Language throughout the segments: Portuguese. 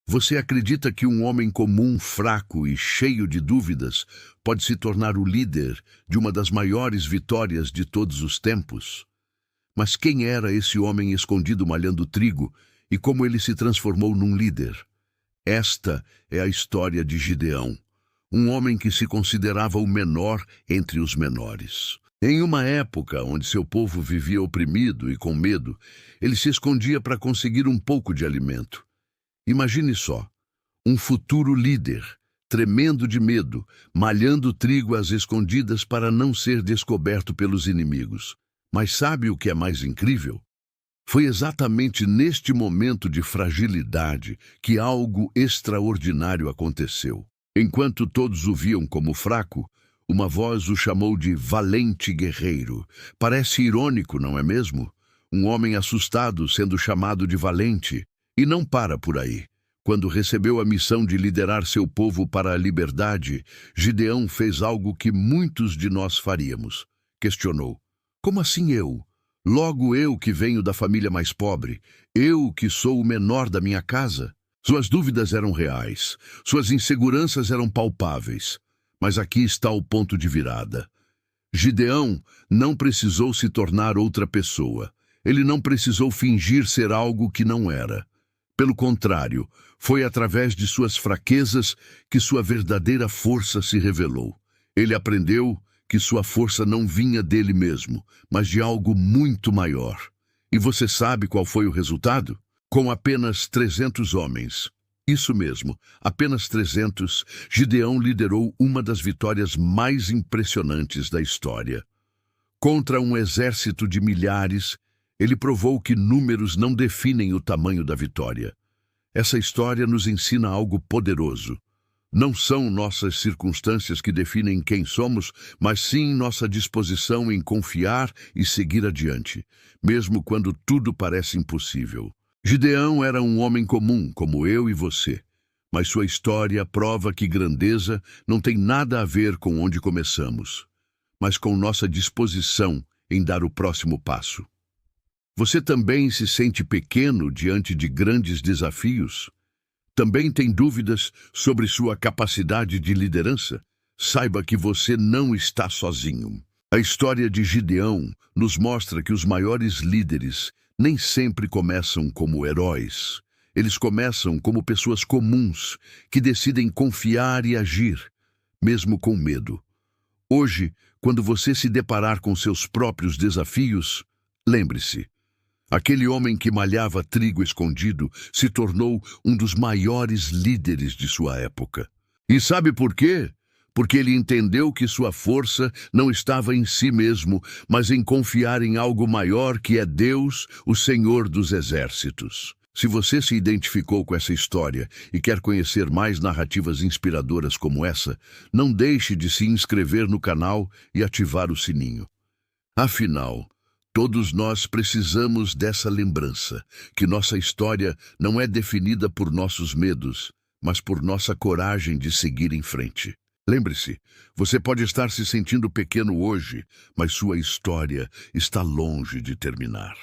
Você acredita que um homem comum, fraco e cheio de dúvidas pode se tornar o líder de uma das maiores vitórias de todos os tempos? Mas quem era esse homem escondido malhando trigo e como ele se transformou num líder? Esta é a história de Gideão, um homem que se considerava o menor entre os menores. Em uma época onde seu povo vivia oprimido e com medo, ele se escondia para conseguir um pouco de alimento. Imagine só, um futuro líder, tremendo de medo, malhando trigo às escondidas para não ser descoberto pelos inimigos. Mas sabe o que é mais incrível? Foi exatamente neste momento de fragilidade que algo extraordinário aconteceu. Enquanto todos o viam como fraco, uma voz o chamou de valente guerreiro. Parece irônico, não é mesmo? Um homem assustado sendo chamado de valente. E não para por aí. Quando recebeu a missão de liderar seu povo para a liberdade, Gideão fez algo que muitos de nós faríamos. Questionou: como assim eu? Logo eu que venho da família mais pobre, eu que sou o menor da minha casa? Suas dúvidas eram reais, suas inseguranças eram palpáveis. Mas aqui está o ponto de virada. Gideão não precisou se tornar outra pessoa. Ele não precisou fingir ser algo que não era. Pelo contrário, foi através de suas fraquezas que sua verdadeira força se revelou. Ele aprendeu que sua força não vinha dele mesmo, mas de algo muito maior. E você sabe qual foi o resultado? Com apenas 300 homens. Isso mesmo, apenas 300, Gideão liderou uma das vitórias mais impressionantes da história. Contra um exército de milhares, ele provou que números não definem o tamanho da vitória. Essa história nos ensina algo poderoso. Não são nossas circunstâncias que definem quem somos, mas sim nossa disposição em confiar e seguir adiante, mesmo quando tudo parece impossível. Gideão era um homem comum, como eu e você, mas sua história prova que grandeza não tem nada a ver com onde começamos, mas com nossa disposição em dar o próximo passo. Você também se sente pequeno diante de grandes desafios? Também tem dúvidas sobre sua capacidade de liderança? Saiba que você não está sozinho. A história de Gideão nos mostra que os maiores líderes nem sempre começam como heróis. Eles começam como pessoas comuns que decidem confiar e agir, mesmo com medo. Hoje, quando você se deparar com seus próprios desafios, lembre-se: aquele homem que malhava trigo escondido se tornou um dos maiores líderes de sua época. E sabe por quê? Porque ele entendeu que sua força não estava em si mesmo, mas em confiar em algo maior que é Deus, o Senhor dos Exércitos. Se você se identificou com essa história e quer conhecer mais narrativas inspiradoras como essa, não deixe de se inscrever no canal e ativar o sininho. Afinal, todos nós precisamos dessa lembrança, que nossa história não é definida por nossos medos, mas por nossa coragem de seguir em frente. Lembre-se, você pode estar se sentindo pequeno hoje, mas sua história está longe de terminar.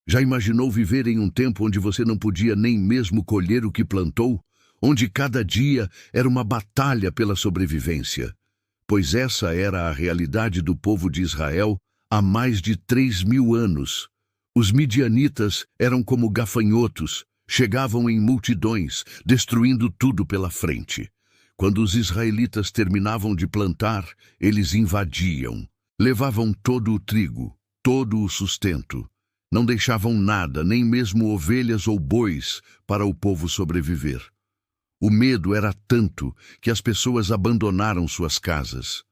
Já imaginou viver em um tempo onde você não podia nem mesmo colher o que plantou? Onde cada dia era uma batalha pela sobrevivência? Pois essa era a realidade do povo de Israel há mais de 3.000 anos. Os midianitas eram como gafanhotos, chegavam em multidões, destruindo tudo pela frente. Quando os israelitas terminavam de plantar, eles invadiam. Levavam todo o trigo, todo o sustento. Não deixavam nada, nem mesmo ovelhas ou bois, para o povo sobreviver. O medo era tanto que as pessoas abandonaram suas casas.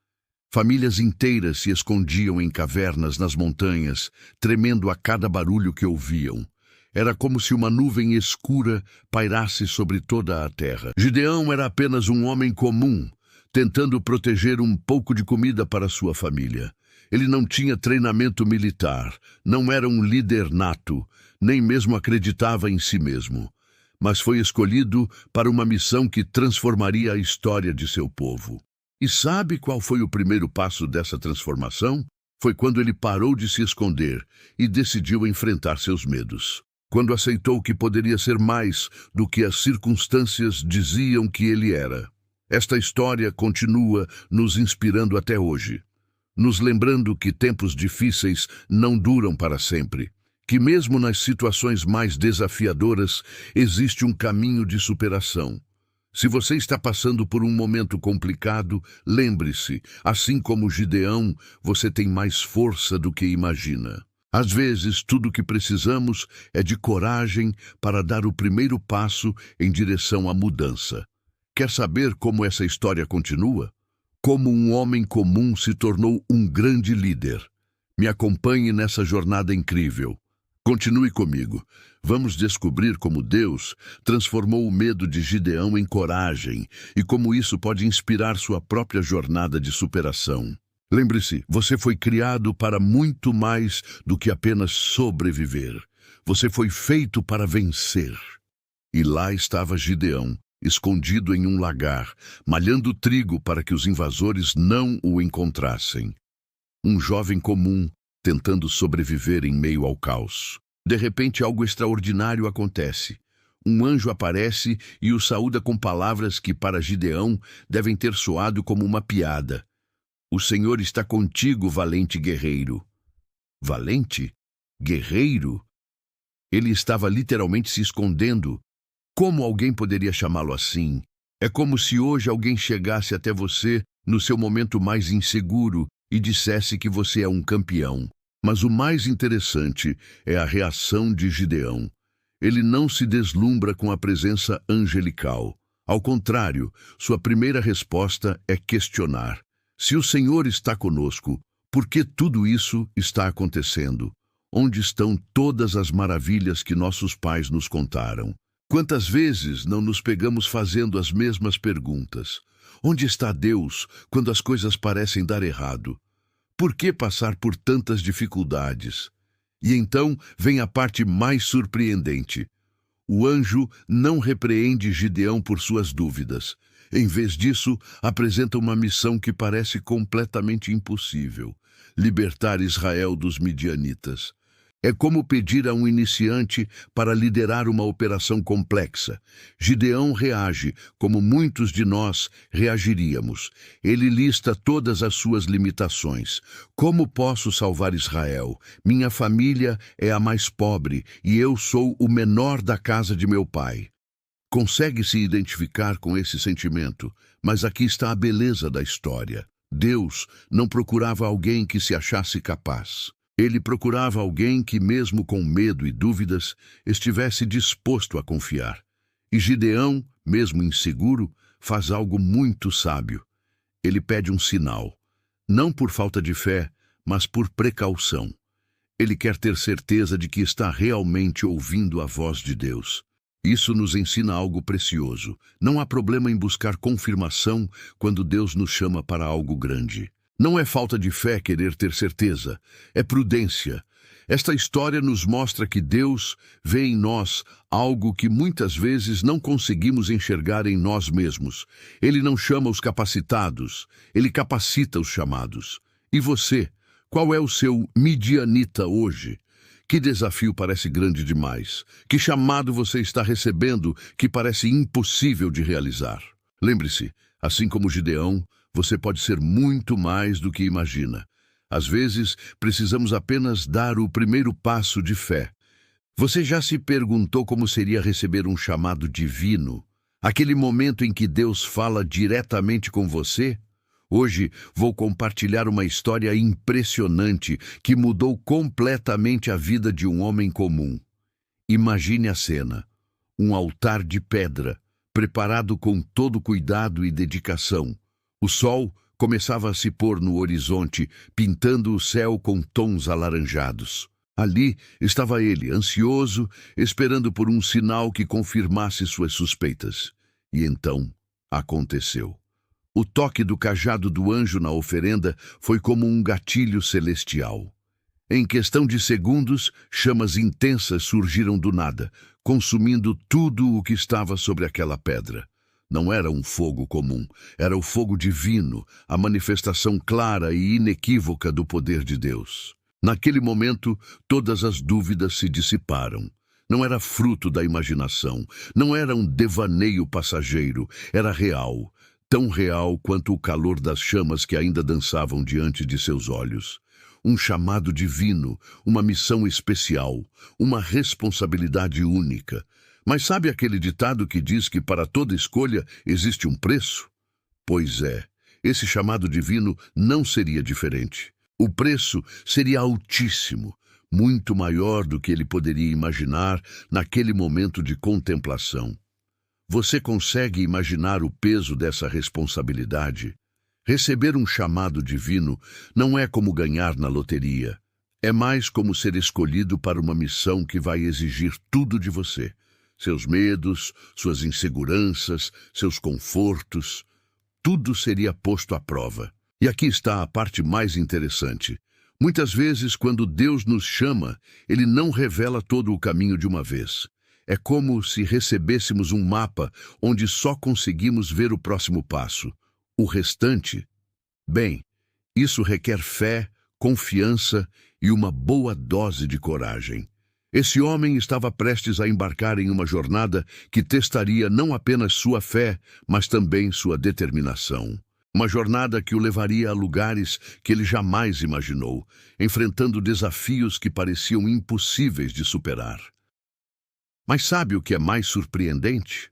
Famílias inteiras se escondiam em cavernas nas montanhas, tremendo a cada barulho que ouviam. Era como se uma nuvem escura pairasse sobre toda a terra. Gideão era apenas um homem comum, tentando proteger um pouco de comida para sua família. Ele não tinha treinamento militar, não era um líder nato, nem mesmo acreditava em si mesmo. Mas foi escolhido para uma missão que transformaria a história de seu povo. E sabe qual foi o primeiro passo dessa transformação? Foi quando ele parou de se esconder e decidiu enfrentar seus medos. quando aceitou que poderia ser mais do que as circunstâncias diziam que ele era. Esta história continua nos inspirando até hoje, nos lembrando que tempos difíceis não duram para sempre, que mesmo nas situações mais desafiadoras existe um caminho de superação. Se você está passando por um momento complicado, lembre-se, assim como Gideão, você tem mais força do que imagina. Às vezes, tudo o que precisamos é de coragem para dar o primeiro passo em direção à mudança. Quer saber como essa história continua? Como um homem comum se tornou um grande líder. Me acompanhe nessa jornada incrível. Continue comigo. Vamos descobrir como Deus transformou o medo de Gideão em coragem e como isso pode inspirar sua própria jornada de superação. Lembre-se, você foi criado para muito mais do que apenas sobreviver. Você foi feito para vencer. E lá estava Gideão, escondido em um lagar, malhando trigo para que os invasores não o encontrassem. Um jovem comum, tentando sobreviver em meio ao caos. De repente, algo extraordinário acontece. Um anjo aparece e o saúda com palavras que, para Gideão, devem ter soado como uma piada. O Senhor está contigo, valente guerreiro. Valente? Guerreiro? Ele estava literalmente se escondendo. Como alguém poderia chamá-lo assim? É como se hoje alguém chegasse até você no seu momento mais inseguro e dissesse que você é um campeão. Mas o mais interessante é a reação de Gideão. Ele não se deslumbra com a presença angelical. Ao contrário, sua primeira resposta é questionar. Se o Senhor está conosco, por que tudo isso está acontecendo? Onde estão todas as maravilhas que nossos pais nos contaram? Quantas vezes não nos pegamos fazendo as mesmas perguntas? Onde está Deus quando as coisas parecem dar errado? Por que passar por tantas dificuldades? E então vem a parte mais surpreendente. O anjo não repreende Gideão por suas dúvidas. Em vez disso, apresenta uma missão que parece completamente impossível: libertar Israel dos midianitas. É como pedir a um iniciante para liderar uma operação complexa. Gideão reage como muitos de nós reagiríamos. Ele lista todas as suas limitações. Como posso salvar Israel? Minha família é a mais pobre e eu sou o menor da casa de meu pai. Consegue se identificar com esse sentimento, mas aqui está a beleza da história. Deus não procurava alguém que se achasse capaz. Ele procurava alguém que, mesmo com medo e dúvidas, estivesse disposto a confiar. E Gideão, mesmo inseguro, faz algo muito sábio. Ele pede um sinal, não por falta de fé, mas por precaução. Ele quer ter certeza de que está realmente ouvindo a voz de Deus. Isso nos ensina algo precioso. Não há problema em buscar confirmação quando Deus nos chama para algo grande. Não é falta de fé querer ter certeza, é prudência. Esta história nos mostra que Deus vê em nós algo que muitas vezes não conseguimos enxergar em nós mesmos. Ele não chama os capacitados, ele capacita os chamados. E você, qual é o seu midianita hoje? Que desafio parece grande demais? Que chamado você está recebendo que parece impossível de realizar? Lembre-se, assim como Gideão, você pode ser muito mais do que imagina. Às vezes, precisamos apenas dar o primeiro passo de fé. Você já se perguntou como seria receber um chamado divino? Aquele momento em que Deus fala diretamente com você? Hoje vou compartilhar uma história impressionante que mudou completamente a vida de um homem comum. Imagine a cena: um altar de pedra, preparado com todo cuidado e dedicação. O sol começava a se pôr no horizonte, pintando o céu com tons alaranjados. Ali estava ele, ansioso, esperando por um sinal que confirmasse suas suspeitas. E então aconteceu. O toque do cajado do anjo na oferenda foi como um gatilho celestial. Em questão de segundos, chamas intensas surgiram do nada, consumindo tudo o que estava sobre aquela pedra. Não era um fogo comum, era o fogo divino, a manifestação clara e inequívoca do poder de Deus. Naquele momento, todas as dúvidas se dissiparam. Não era fruto da imaginação, não era um devaneio passageiro, era real, tão real quanto o calor das chamas que ainda dançavam diante de seus olhos. Um chamado divino, uma missão especial, uma responsabilidade única. Mas sabe aquele ditado que diz que para toda escolha existe um preço? Pois é, esse chamado divino não seria diferente. O preço seria altíssimo, muito maior do que ele poderia imaginar naquele momento de contemplação. Você consegue imaginar o peso dessa responsabilidade? Receber um chamado divino não é como ganhar na loteria. É mais como ser escolhido para uma missão que vai exigir tudo de você. Seus medos, suas inseguranças, seus confortos, tudo seria posto à prova. E aqui está a parte mais interessante. Muitas vezes, quando Deus nos chama, Ele não revela todo o caminho de uma vez. É como se recebêssemos um mapa onde só conseguimos ver o próximo passo. O restante, bem, isso requer fé, confiança e uma boa dose de coragem. Esse homem estava prestes a embarcar em uma jornada que testaria não apenas sua fé, mas também sua determinação. Uma jornada que o levaria a lugares que ele jamais imaginou, enfrentando desafios que pareciam impossíveis de superar. Mas sabe o que é mais surpreendente?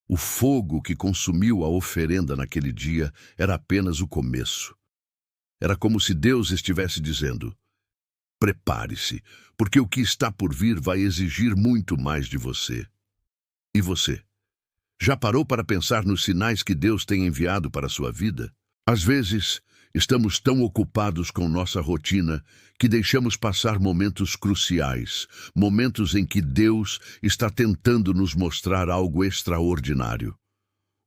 O fogo que consumiu a oferenda naquele dia era apenas o começo. Era como se Deus estivesse dizendo: prepare-se, porque o que está por vir vai exigir muito mais de você. E você? Já parou para pensar nos sinais que Deus tem enviado para a sua vida? Às vezes, estamos tão ocupados com nossa rotina que deixamos passar momentos cruciais, momentos em que Deus está tentando nos mostrar algo extraordinário.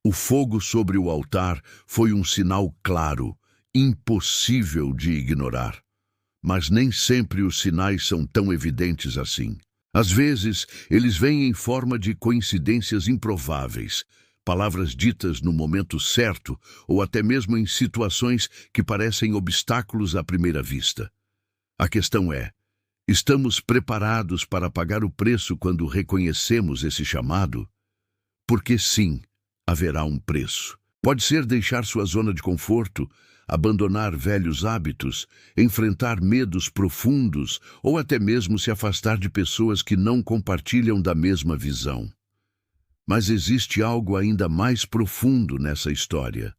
O fogo sobre o altar foi um sinal claro, impossível de ignorar. Mas nem sempre os sinais são tão evidentes assim. Às vezes, eles vêm em forma de coincidências improváveis, palavras ditas no momento certo ou até mesmo em situações que parecem obstáculos à primeira vista. A questão é, estamos preparados para pagar o preço quando reconhecemos esse chamado? Porque sim, haverá um preço. Pode ser deixar sua zona de conforto, abandonar velhos hábitos, enfrentar medos profundos ou até mesmo se afastar de pessoas que não compartilham da mesma visão. Mas existe algo ainda mais profundo nessa história.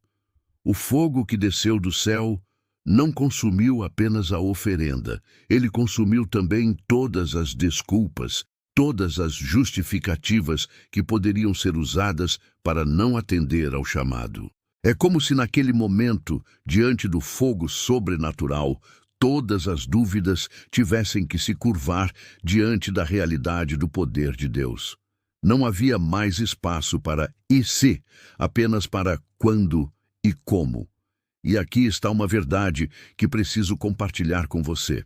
O fogo que desceu do céu não consumiu apenas a oferenda, ele consumiu também todas as desculpas, todas as justificativas que poderiam ser usadas para não atender ao chamado. É como se naquele momento, diante do fogo sobrenatural, todas as dúvidas tivessem que se curvar diante da realidade do poder de Deus. Não havia mais espaço para e se, apenas para quando e como. E aqui está uma verdade que preciso compartilhar com você.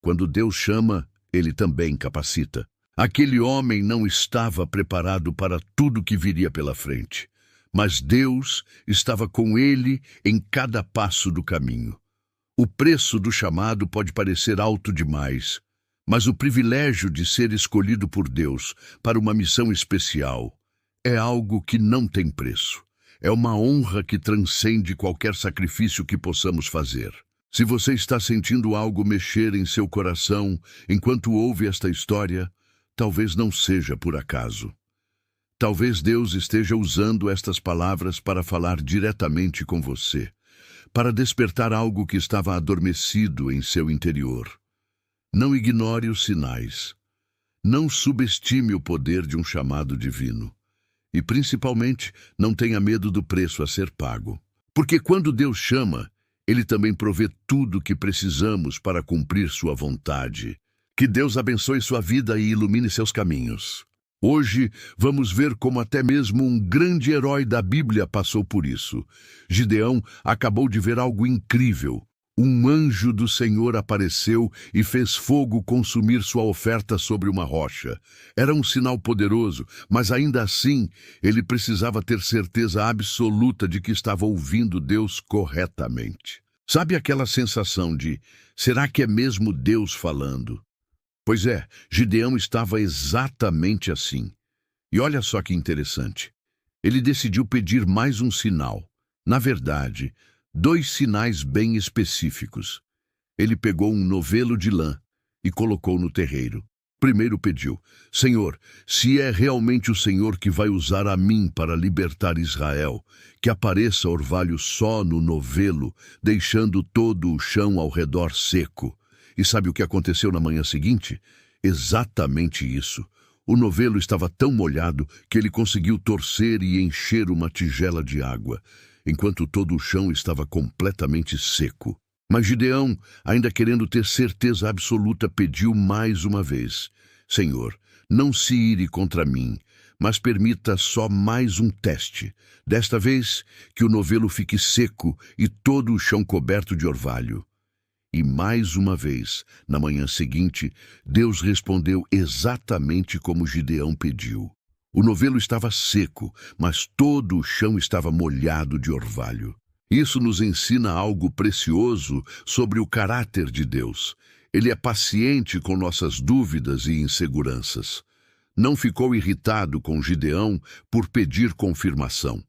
Quando Deus chama, Ele também capacita. Aquele homem não estava preparado para tudo que viria pela frente. Mas Deus estava com ele em cada passo do caminho. O preço do chamado pode parecer alto demais, mas o privilégio de ser escolhido por Deus para uma missão especial é algo que não tem preço. É uma honra que transcende qualquer sacrifício que possamos fazer. Se você está sentindo algo mexer em seu coração enquanto ouve esta história, talvez não seja por acaso. Talvez Deus esteja usando estas palavras para falar diretamente com você, para despertar algo que estava adormecido em seu interior. Não ignore os sinais. Não subestime o poder de um chamado divino. E, principalmente, não tenha medo do preço a ser pago. Porque quando Deus chama, Ele também provê tudo o que precisamos para cumprir sua vontade. Que Deus abençoe sua vida e ilumine seus caminhos. Hoje, vamos ver como até mesmo um grande herói da Bíblia passou por isso. Gideão acabou de ver algo incrível. Um anjo do Senhor apareceu e fez fogo consumir sua oferta sobre uma rocha. Era um sinal poderoso, mas ainda assim, ele precisava ter certeza absoluta de que estava ouvindo Deus corretamente. Sabe aquela sensação de, será que é mesmo Deus falando? Pois é, Gideão estava exatamente assim. E olha só que interessante. Ele decidiu pedir mais um sinal. Na verdade, dois sinais bem específicos. Ele pegou um novelo de lã e colocou no terreiro. Primeiro pediu: Senhor, se é realmente o Senhor que vai usar a mim para libertar Israel, que apareça orvalho só no novelo, deixando todo o chão ao redor seco. E sabe o que aconteceu na manhã seguinte? Exatamente isso. O novelo estava tão molhado que ele conseguiu torcer e encher uma tigela de água, enquanto todo o chão estava completamente seco. Mas Gideão, ainda querendo ter certeza absoluta, pediu mais uma vez: Senhor, não se ire contra mim, mas permita só mais um teste. Desta vez, que o novelo fique seco e todo o chão coberto de orvalho. E mais uma vez, na manhã seguinte, Deus respondeu exatamente como Gideão pediu. O novelo estava seco, mas todo o chão estava molhado de orvalho. Isso nos ensina algo precioso sobre o caráter de Deus. Ele é paciente com nossas dúvidas e inseguranças. Não ficou irritado com Gideão por pedir confirmação.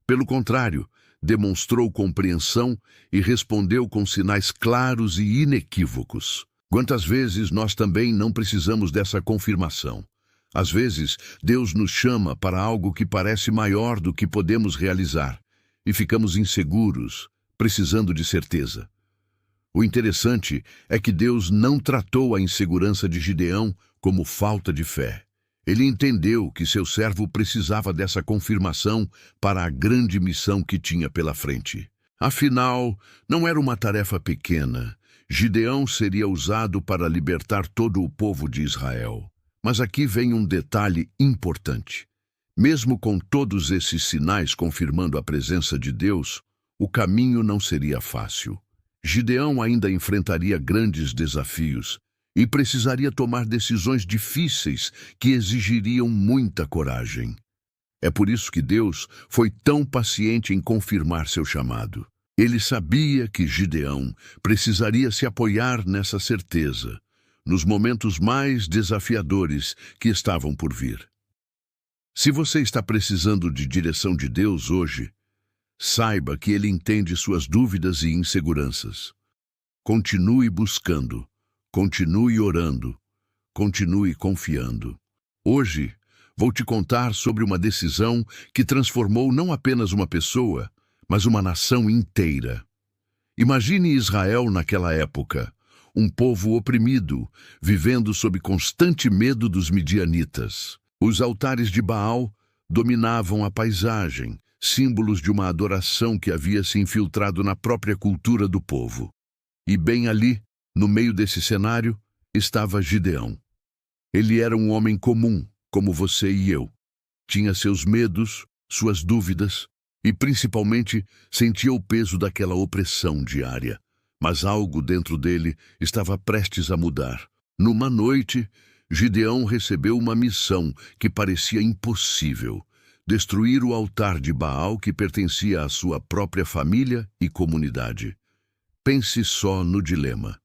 Pelo contrário, demonstrou compreensão e respondeu com sinais claros e inequívocos. Quantas vezes nós também não precisamos dessa confirmação? Às vezes, Deus nos chama para algo que parece maior do que podemos realizar, e ficamos inseguros, precisando de certeza. O interessante é que Deus não tratou a insegurança de Gideão como falta de fé. Ele entendeu que seu servo precisava dessa confirmação para a grande missão que tinha pela frente. Afinal, não era uma tarefa pequena. Gideão seria usado para libertar todo o povo de Israel. Mas aqui vem um detalhe importante. Mesmo com todos esses sinais confirmando a presença de Deus, o caminho não seria fácil. Gideão ainda enfrentaria grandes desafios e precisaria tomar decisões difíceis que exigiriam muita coragem. É por isso que Deus foi tão paciente em confirmar seu chamado. Ele sabia que Gideão precisaria se apoiar nessa certeza, nos momentos mais desafiadores que estavam por vir. Se você está precisando de direção de Deus hoje, saiba que Ele entende suas dúvidas e inseguranças. Continue buscando, continue orando, continue confiando. Hoje, vou te contar sobre uma decisão que transformou não apenas uma pessoa, mas uma nação inteira. Imagine Israel naquela época, um povo oprimido, vivendo sob constante medo dos midianitas. Os altares de Baal dominavam a paisagem, símbolos de uma adoração que havia se infiltrado na própria cultura do povo. E bem ali, no meio desse cenário, estava Gideão. Ele era um homem comum, como você e eu. Tinha seus medos, suas dúvidas e, principalmente, sentia o peso daquela opressão diária. Mas algo dentro dele estava prestes a mudar. Numa noite, Gideão recebeu uma missão que parecia impossível: destruir o altar de Baal que pertencia à sua própria família e comunidade. Pense só no dilema: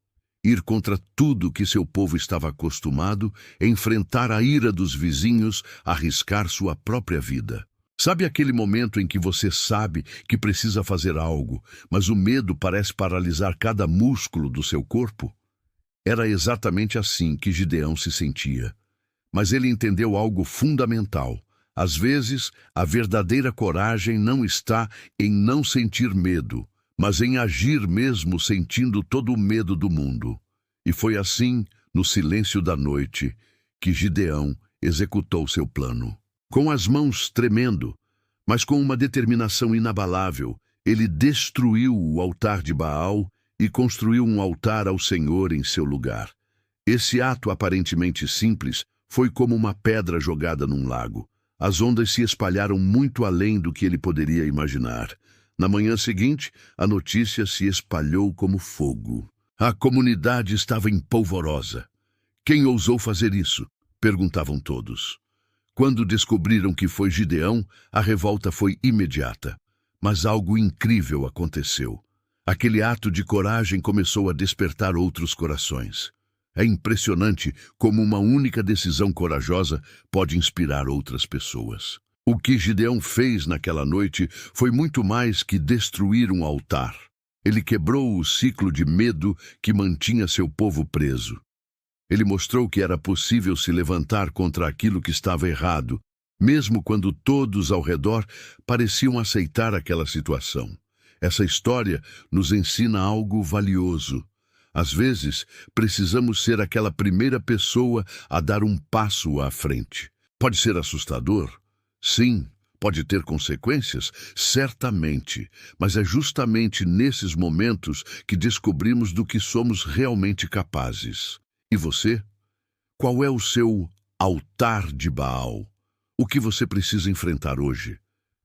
ir contra tudo que seu povo estava acostumado, enfrentar a ira dos vizinhos, arriscar sua própria vida. Sabe aquele momento em que você sabe que precisa fazer algo, mas o medo parece paralisar cada músculo do seu corpo? Era exatamente assim que Gideão se sentia. Mas ele entendeu algo fundamental. Às vezes, a verdadeira coragem não está em não sentir medo, mas em agir mesmo sentindo todo o medo do mundo. E foi assim, no silêncio da noite, que Gideão executou seu plano. Com as mãos tremendo, mas com uma determinação inabalável, ele destruiu o altar de Baal e construiu um altar ao Senhor em seu lugar. Esse ato aparentemente simples foi como uma pedra jogada num lago. As ondas se espalharam muito além do que ele poderia imaginar. Na manhã seguinte, a notícia se espalhou como fogo. A comunidade estava empolvorosa. Quem ousou fazer isso? Perguntavam todos. Quando descobriram que foi Gideão, a revolta foi imediata. Mas algo incrível aconteceu. Aquele ato de coragem começou a despertar outros corações. É impressionante como uma única decisão corajosa pode inspirar outras pessoas. O que Gideão fez naquela noite foi muito mais que destruir um altar. Ele quebrou o ciclo de medo que mantinha seu povo preso. Ele mostrou que era possível se levantar contra aquilo que estava errado, mesmo quando todos ao redor pareciam aceitar aquela situação. Essa história nos ensina algo valioso. Às vezes, precisamos ser aquela primeira pessoa a dar um passo à frente. Pode ser assustador? Sim. Pode ter consequências? Certamente. Mas é justamente nesses momentos que descobrimos do que somos realmente capazes. E você? Qual é o seu altar de Baal? O que você precisa enfrentar hoje?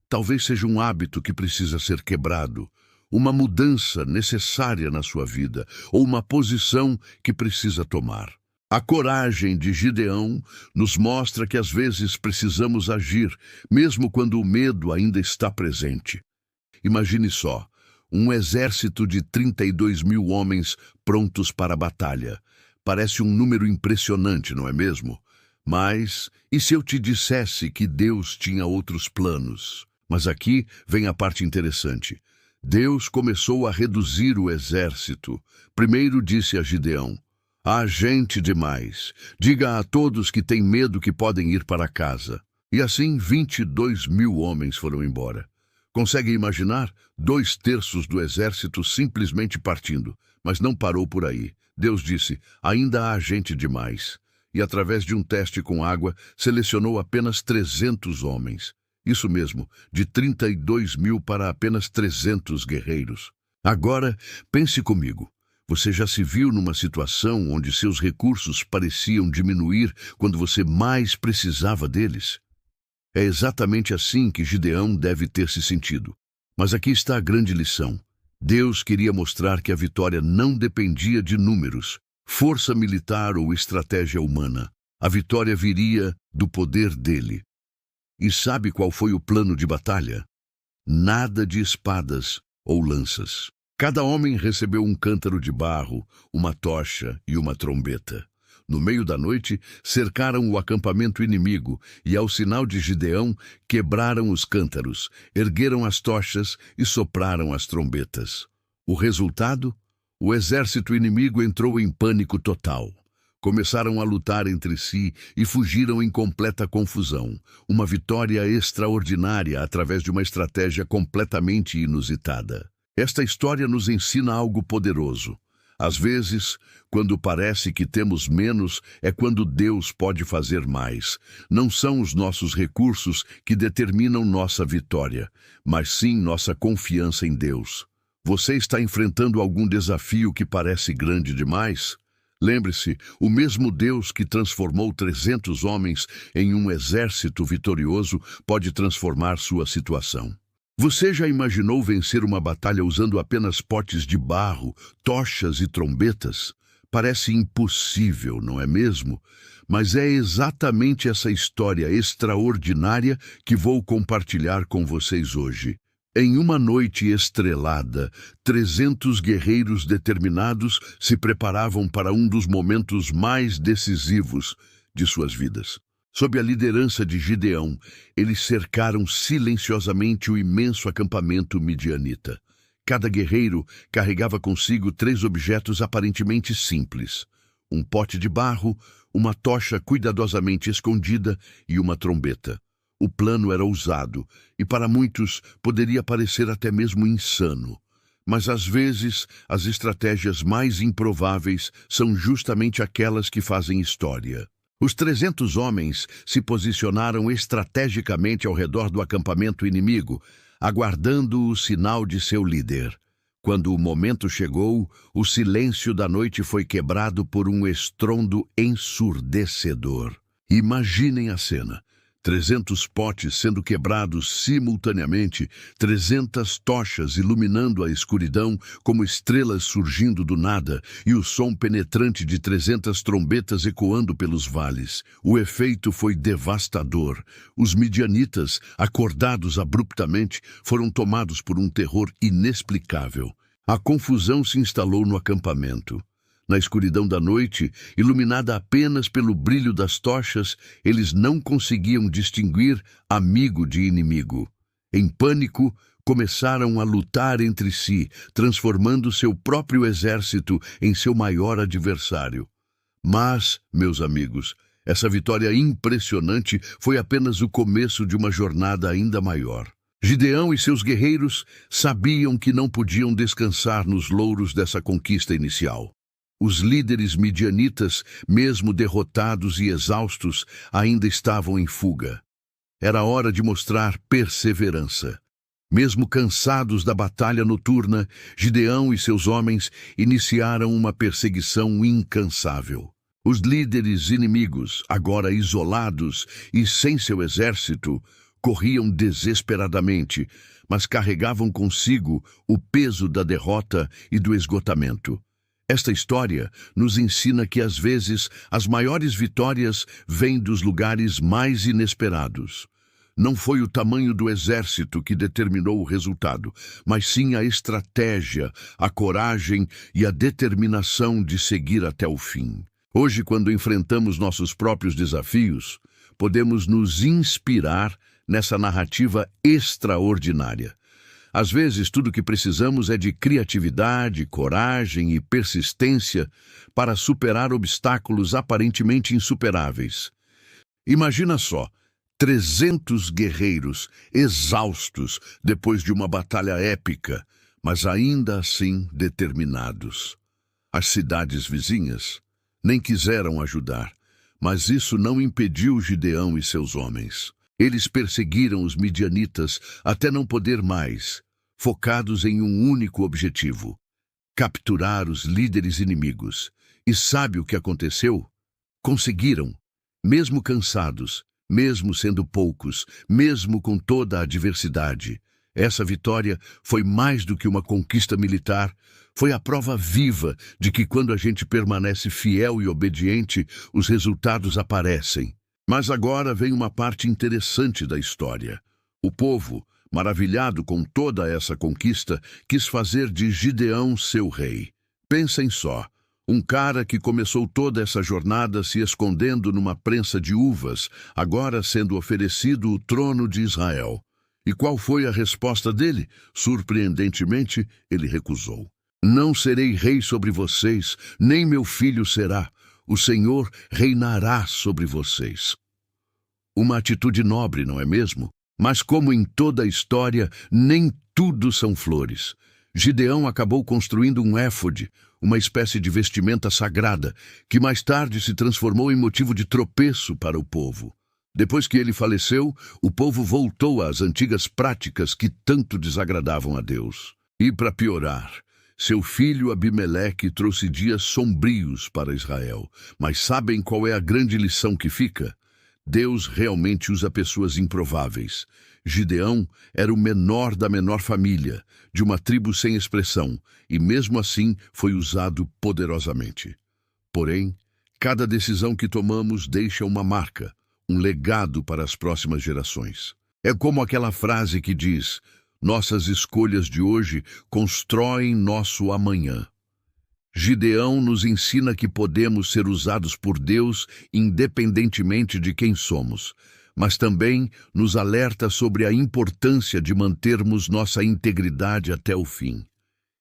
Talvez seja um hábito que precisa ser quebrado, uma mudança necessária na sua vida, ou uma posição que precisa tomar. A coragem de Gideão nos mostra que às vezes precisamos agir, mesmo quando o medo ainda está presente. Imagine só, um exército de 32 mil homens prontos para a batalha. Parece um número impressionante, não é mesmo? Mas, e se eu te dissesse que Deus tinha outros planos? Mas aqui vem a parte interessante. Deus começou a reduzir o exército. Primeiro disse a Gideão: há gente demais. Diga a todos que têm medo que podem ir para casa. E assim 22 mil homens foram embora. Consegue imaginar? 2/3 do exército simplesmente partindo. Mas não parou por aí. Deus disse: ainda há gente demais. E através de um teste com água, selecionou apenas 300 homens. Isso mesmo, de 32 mil para apenas 300 guerreiros. Agora, pense comigo. Você já se viu numa situação onde seus recursos pareciam diminuir quando você mais precisava deles? É exatamente assim que Gideão deve ter se sentido. Mas aqui está a grande lição. Deus queria mostrar que a vitória não dependia de números, força militar ou estratégia humana. A vitória viria do poder dele. E sabe qual foi o plano de batalha? Nada de espadas ou lanças. Cada homem recebeu um cântaro de barro, uma tocha e uma trombeta. No meio da noite, cercaram o acampamento inimigo e, ao sinal de Gideão, quebraram os cântaros, ergueram as tochas e sopraram as trombetas. O resultado? O exército inimigo entrou em pânico total. Começaram a lutar entre si e fugiram em completa confusão. Uma vitória extraordinária através de uma estratégia completamente inusitada. Esta história nos ensina algo poderoso. Às vezes, quando parece que temos menos, é quando Deus pode fazer mais. Não são os nossos recursos que determinam nossa vitória, mas sim nossa confiança em Deus. Você está enfrentando algum desafio que parece grande demais? Lembre-se, o mesmo Deus que transformou 300 homens em um exército vitorioso pode transformar sua situação. Você já imaginou vencer uma batalha usando apenas potes de barro, tochas e trombetas? Parece impossível, não é mesmo? Mas é exatamente essa história extraordinária que vou compartilhar com vocês hoje. Em uma noite estrelada, 300 guerreiros determinados se preparavam para um dos momentos mais decisivos de suas vidas. Sob a liderança de Gideão, eles cercaram silenciosamente o imenso acampamento midianita. Cada guerreiro carregava consigo 3 objetos aparentemente simples: um pote de barro, uma tocha cuidadosamente escondida e uma trombeta. O plano era ousado e, para muitos, poderia parecer até mesmo insano. Mas, às vezes, as estratégias mais improváveis são justamente aquelas que fazem história. Os 300 homens se posicionaram estrategicamente ao redor do acampamento inimigo, aguardando o sinal de seu líder. Quando o momento chegou, o silêncio da noite foi quebrado por um estrondo ensurdecedor. Imaginem a cena. 300 potes sendo quebrados simultaneamente, 300 tochas iluminando a escuridão como estrelas surgindo do nada e o som penetrante de 300 trombetas ecoando pelos vales. O efeito foi devastador. Os midianitas, acordados abruptamente, foram tomados por um terror inexplicável. A confusão se instalou no acampamento. Na escuridão da noite, iluminada apenas pelo brilho das tochas, eles não conseguiam distinguir amigo de inimigo. Em pânico, começaram a lutar entre si, transformando seu próprio exército em seu maior adversário. Mas, meus amigos, essa vitória impressionante foi apenas o começo de uma jornada ainda maior. Gideão e seus guerreiros sabiam que não podiam descansar nos louros dessa conquista inicial. Os líderes midianitas, mesmo derrotados e exaustos, ainda estavam em fuga. Era hora de mostrar perseverança. Mesmo cansados da batalha noturna, Gideão e seus homens iniciaram uma perseguição incansável. Os líderes inimigos, agora isolados e sem seu exército, corriam desesperadamente, mas carregavam consigo o peso da derrota e do esgotamento. Esta história nos ensina que, às vezes, as maiores vitórias vêm dos lugares mais inesperados. Não foi o tamanho do exército que determinou o resultado, mas sim a estratégia, a coragem e a determinação de seguir até o fim. Hoje, quando enfrentamos nossos próprios desafios, podemos nos inspirar nessa narrativa extraordinária. Às vezes, tudo o que precisamos é de criatividade, coragem e persistência para superar obstáculos aparentemente insuperáveis. Imagina só, 300 guerreiros exaustos depois de uma batalha épica, mas ainda assim determinados. As cidades vizinhas nem quiseram ajudar, mas isso não impediu Gideão e seus homens. Eles perseguiram os midianitas até não poder mais, focados em um único objetivo: capturar os líderes inimigos. E sabe o que aconteceu? Conseguiram, mesmo cansados, mesmo sendo poucos, mesmo com toda a adversidade. Essa vitória foi mais do que uma conquista militar, foi a prova viva de que quando a gente permanece fiel e obediente, os resultados aparecem. Mas agora vem uma parte interessante da história. O povo, maravilhado com toda essa conquista, quis fazer de Gideão seu rei. Pensem só, um cara que começou toda essa jornada se escondendo numa prensa de uvas, agora sendo oferecido o trono de Israel. E qual foi a resposta dele? Surpreendentemente, ele recusou. Não serei rei sobre vocês, nem meu filho será. O Senhor reinará sobre vocês. Uma atitude nobre, não é mesmo? Mas como em toda a história, nem tudo são flores. Gideão acabou construindo um éfode, uma espécie de vestimenta sagrada, que mais tarde se transformou em motivo de tropeço para o povo. Depois que ele faleceu, o povo voltou às antigas práticas que tanto desagradavam a Deus. E para piorar, seu filho Abimeleque trouxe dias sombrios para Israel. Mas sabem qual é a grande lição que fica? Deus realmente usa pessoas improváveis. Gideão era o menor da menor família, de uma tribo sem expressão, e mesmo assim foi usado poderosamente. Porém, cada decisão que tomamos deixa uma marca, um legado para as próximas gerações. É como aquela frase que diz: nossas escolhas de hoje constroem nosso amanhã. Gideão nos ensina que podemos ser usados por Deus independentemente de quem somos, mas também nos alerta sobre a importância de mantermos nossa integridade até o fim.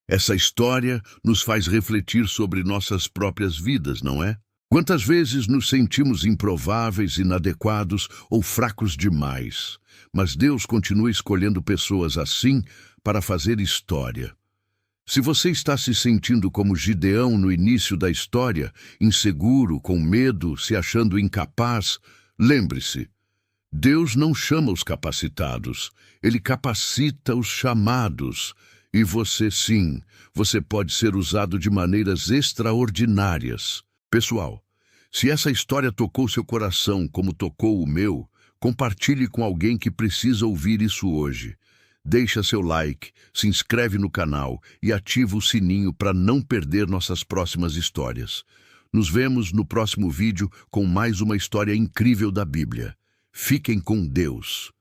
Essa história nos faz refletir sobre nossas próprias vidas, não é? Quantas vezes nos sentimos improváveis, inadequados ou fracos demais, mas Deus continua escolhendo pessoas assim para fazer história. Se você está se sentindo como Gideão no início da história, inseguro, com medo, se achando incapaz, lembre-se, Deus não chama os capacitados, Ele capacita os chamados. E você sim, você pode ser usado de maneiras extraordinárias. Pessoal, se essa história tocou seu coração como tocou o meu, compartilhe com alguém que precisa ouvir isso hoje. Deixa seu like, se inscreve no canal e ativa o sininho para não perder nossas próximas histórias. Nos vemos no próximo vídeo com mais uma história incrível da Bíblia. Fiquem com Deus.